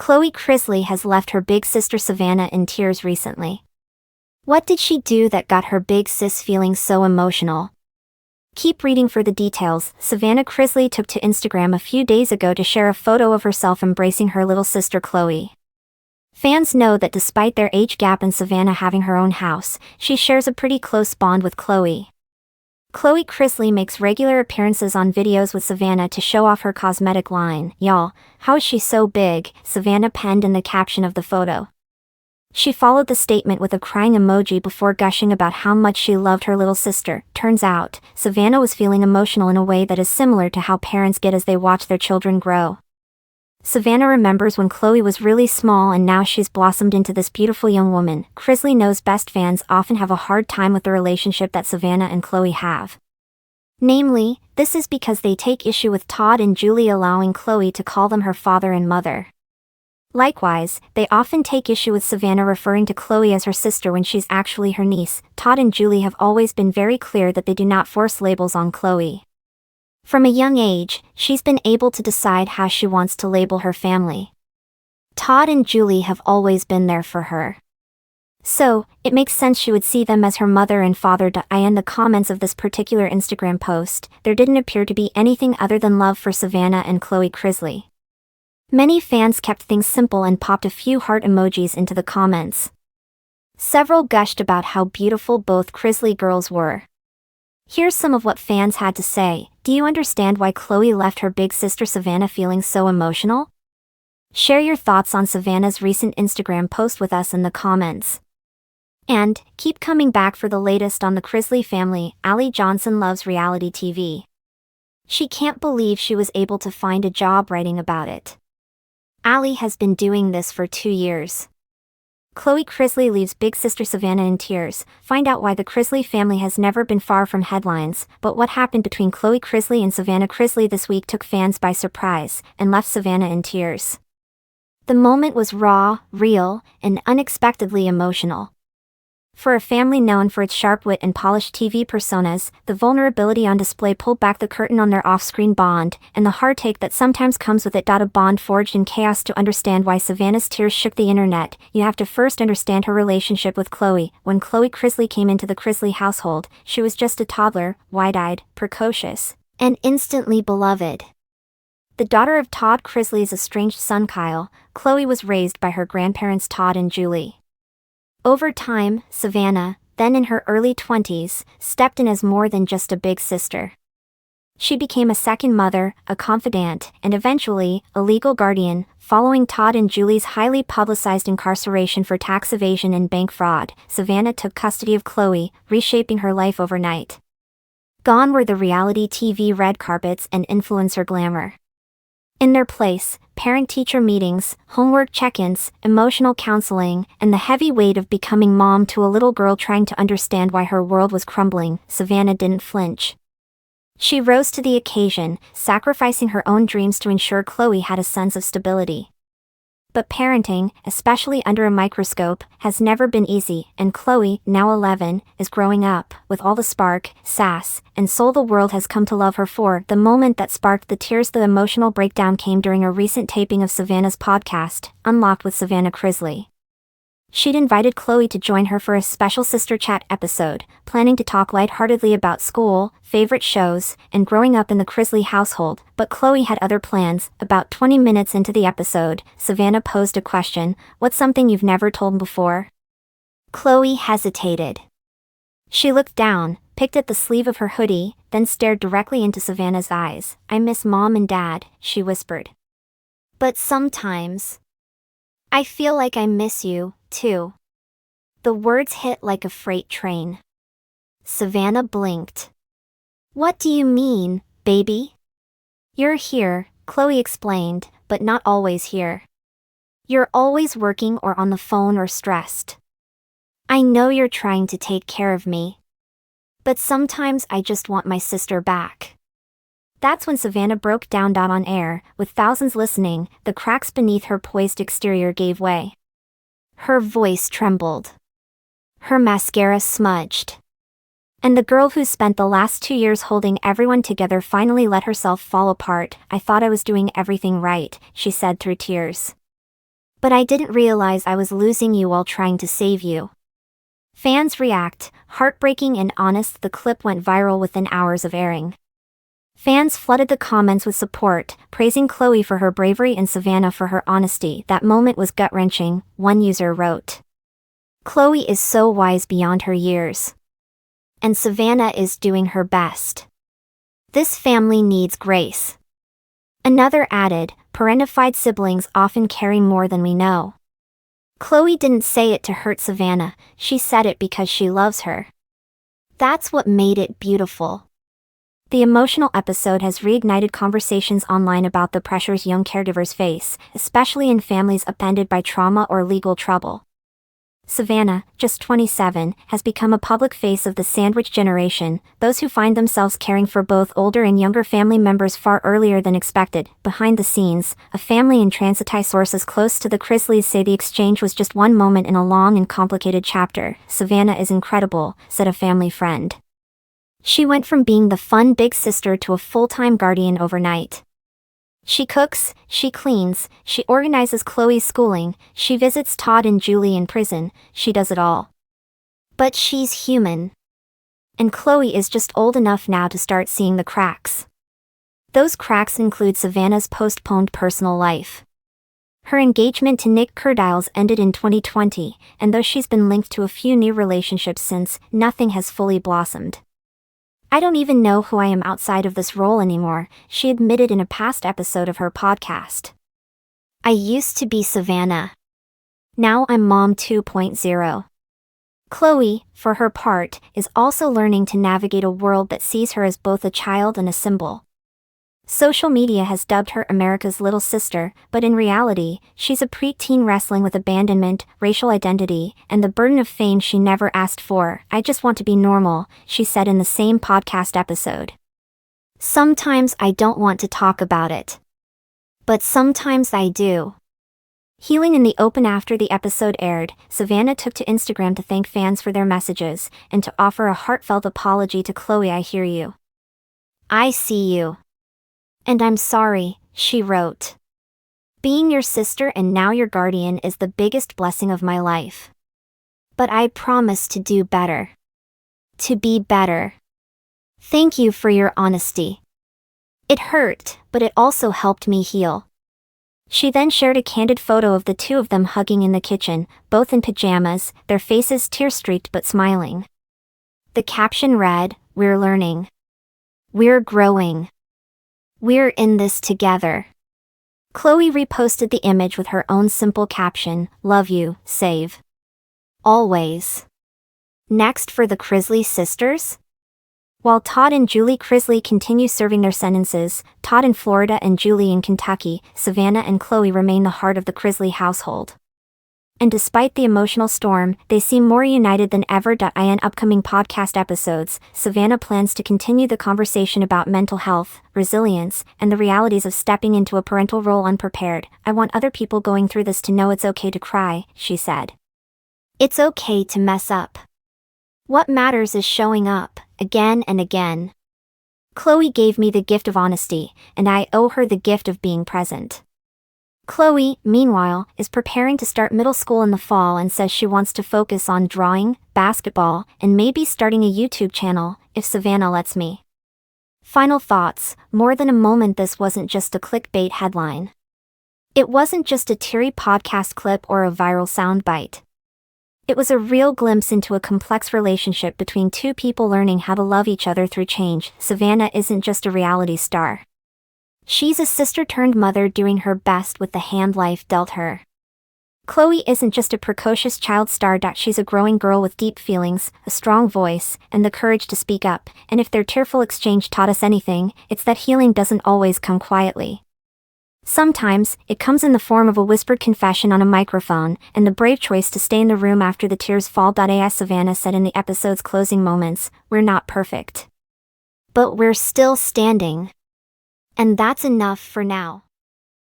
Chrisley has left her big sister Savannah in tears recently. What did she do that got her big sis feeling so emotional? Keep reading for the details. Savannah Chrisley took to Instagram a few days ago to share a photo of herself embracing her little sister Chloe. Fans know that despite their age gap and Savannah having her own house, she shares a pretty close bond with Chloe. Chrisley makes regular appearances on videos with Savannah to show off her cosmetic line. "Y'all, how is she so big?" Savannah penned in the caption of the photo. She followed the statement with a crying emoji before gushing about how much she loved her little sister. Turns out, Savannah was feeling emotional in a way that is similar to how parents get as they watch their children grow. Savannah remembers when Chloe was really small and now she's blossomed into this beautiful young woman. Chrisley Knows best fans often have a hard time with the relationship that Savannah and Chloe have. Namely, this is because they take issue with Todd and Julie allowing Chloe to call them her father and mother. Likewise, they often take issue with Savannah referring to Chloe as her sister when she's actually her niece. Todd and Julie have always been very clear that they do not force labels on Chloe. From a young age, she's been able to decide how she wants to label her family. Todd and Julie have always been there for her. So, it makes sense she would see them as her mother and father. In the comments of this particular Instagram post, there didn't appear to be anything other than love for Savannah and Chloe Chrisley. Many fans kept things simple and popped a few heart emojis into the comments. Several gushed about how beautiful both Chrisley girls were. Here's some of what fans had to say. Do you understand why Chloe left her big sister Savannah feeling so emotional? Share your thoughts on Savannah's recent Instagram post with us in the comments. And, keep coming back for the latest on the Chrisley family. Allie Johnson loves reality TV. She can't believe she was able to find a job writing about it. Allie has been doing this for 2 years. Chloe Chrisley leaves big sister Savannah in tears. Find out why the Chrisley family has never been far from headlines, but what happened between Chloe Chrisley and Savannah Chrisley this week took fans by surprise, and left Savannah in tears. The moment was raw, real, and unexpectedly emotional. For a family known for its sharp wit and polished TV personas, the vulnerability on display pulled back the curtain on their off-screen bond, and the heartache that sometimes comes with it. A bond forged in chaos. To understand why Savannah's tears shook the internet, you have to first understand her relationship with Chloe. When Chloe Chrisley came into the Chrisley household, she was just a toddler, wide-eyed, precocious, and instantly beloved. The daughter of Todd Chrisley's estranged son Kyle, Chloe was raised by her grandparents Todd and Julie. Over time, Savannah, then in her early 20s, stepped in as more than just a big sister. She became a second mother, a confidant, and eventually, a legal guardian. Following Todd and Julie's highly publicized incarceration for tax evasion and bank fraud, Savannah took custody of Chloe, reshaping her life overnight. Gone were the reality TV red carpets and influencer glamour. In their place, parent-teacher meetings, homework check-ins, emotional counseling, and the heavy weight of becoming mom to a little girl trying to understand why her world was crumbling. Savannah didn't flinch. She rose to the occasion, sacrificing her own dreams to ensure Chloe had a sense of stability. But parenting, especially under a microscope, has never been easy, and Chloe, now 11, is growing up with all the spark, sass, and soul the world has come to love her for. The moment that sparked the tears, the emotional breakdown, came during a recent taping of Savannah's podcast, Unlocked with Savannah Chrisley. She'd invited Chloe to join her for a special sister chat episode, planning to talk lightheartedly about school, favorite shows, and growing up in the Chrisley household, but Chloe had other plans. About 20 minutes into the episode, Savannah posed a question: "What's something you've never told before?" Chloe hesitated. She looked down, picked at the sleeve of her hoodie, then stared directly into Savannah's eyes. "I miss Mom and Dad," she whispered. "But sometimes I feel like I miss you, too." The words hit like a freight train. Savannah blinked. "What do you mean, baby?" "You're here," Chloe explained, "but not always here. You're always working or on the phone or stressed. I know you're trying to take care of me, but sometimes I just want my sister back." That's when Savannah broke down. On air, with thousands listening, the cracks beneath her poised exterior gave way. Her voice trembled. Her mascara smudged. And the girl who spent the last 2 years holding everyone together finally let herself fall apart. "I thought I was doing everything right," she said through tears. But I didn't realize I was losing you while trying to save you. Fans react, heartbreaking and honest. The clip went viral within hours of airing. Fans flooded the comments with support, praising Chrisley for her bravery and Savannah for her honesty. That moment was gut-wrenching, one user wrote. Chrisley is so wise beyond her years. And Savannah is doing her best. This family needs grace. Another added, parentified siblings often carry more than we know. Chrisley didn't say it to hurt Savannah, she said it because she loves her. That's what made it beautiful. The emotional episode has reignited conversations online about the pressures young caregivers face, especially in families upended by trauma or legal trouble. Savannah, just 27, has become a public face of the sandwich generation, those who find themselves caring for both older and younger family members far earlier than expected. Behind the scenes, a family and transity sources close to the Chrisleys say the exchange was just one moment in a long and complicated chapter. Savannah is incredible, said a family friend. She went from being the fun big sister to a full-time guardian overnight. She cooks, she cleans, she organizes Chrisley's schooling, she visits Todd and Julie in prison, she does it all. But she's human. And Chrisley is just old enough now to start seeing the cracks. Those cracks include Savannah's postponed personal life. Her engagement to Nick Curdiles ended in 2020, and though she's been linked to a few new relationships since, nothing has fully blossomed. I don't even know who I am outside of this role anymore, she admitted in a past episode of her podcast. I used to be Savannah. Now I'm Mom 2.0. Chrisley, for her part, is also learning to navigate a world that sees her as both a child and a symbol. Social media has dubbed her America's little sister, but in reality, she's a preteen wrestling with abandonment, racial identity, and the burden of fame she never asked for. I just want to be normal, she said in the same podcast episode. Sometimes I don't want to talk about it. But sometimes I do. Healing in the open after the episode aired, Savannah took to Instagram to thank fans for their messages, and to offer a heartfelt apology to Chrisley. I hear you. I see you. And I'm sorry, she wrote. Being your sister and now your guardian is the biggest blessing of my life. But I promise to do better. To be better. Thank you for your honesty. It hurt, but it also helped me heal. She then shared a candid photo of the two of them hugging in the kitchen, both in pajamas, their faces tear-streaked but smiling. The caption read, "We're learning. We're growing. We're in this together." Chrisley reposted the image with her own simple caption, "Love you, save. Always." Next for the Chrisley sisters? While Todd and Julie Chrisley continue serving their sentences, Todd in Florida and Julie in Kentucky, Savannah and Chrisley remain the heart of the Chrisley household. And despite the emotional storm, they seem more united than ever. In upcoming podcast episodes, Savannah plans to continue the conversation about mental health, resilience, and the realities of stepping into a parental role unprepared. I want other people going through this to know it's okay to cry, she said. It's okay to mess up. What matters is showing up, again and again. Chrisley gave me the gift of honesty, and I owe her the gift of being present. Chrisley, meanwhile, is preparing to start middle school in the fall and says she wants to focus on drawing, basketball, and maybe starting a YouTube channel, if Savannah lets me. Final thoughts: more than a moment. This wasn't just a clickbait headline. It wasn't just a teary podcast clip or a viral soundbite. It was a real glimpse into a complex relationship between two people learning how to love each other through change. Savannah isn't just a reality star. She's a sister-turned-mother doing her best with the hand life dealt her. Chrisley isn't just a precocious child star. She's a growing girl with deep feelings, a strong voice, and the courage to speak up. And if their tearful exchange taught us anything, it's that healing doesn't always come quietly. Sometimes, it comes in the form of a whispered confession on a microphone, and the brave choice to stay in the room after the tears fall. As Savannah said in the episode's closing moments, "We're not perfect. But we're still standing. And that's enough for now."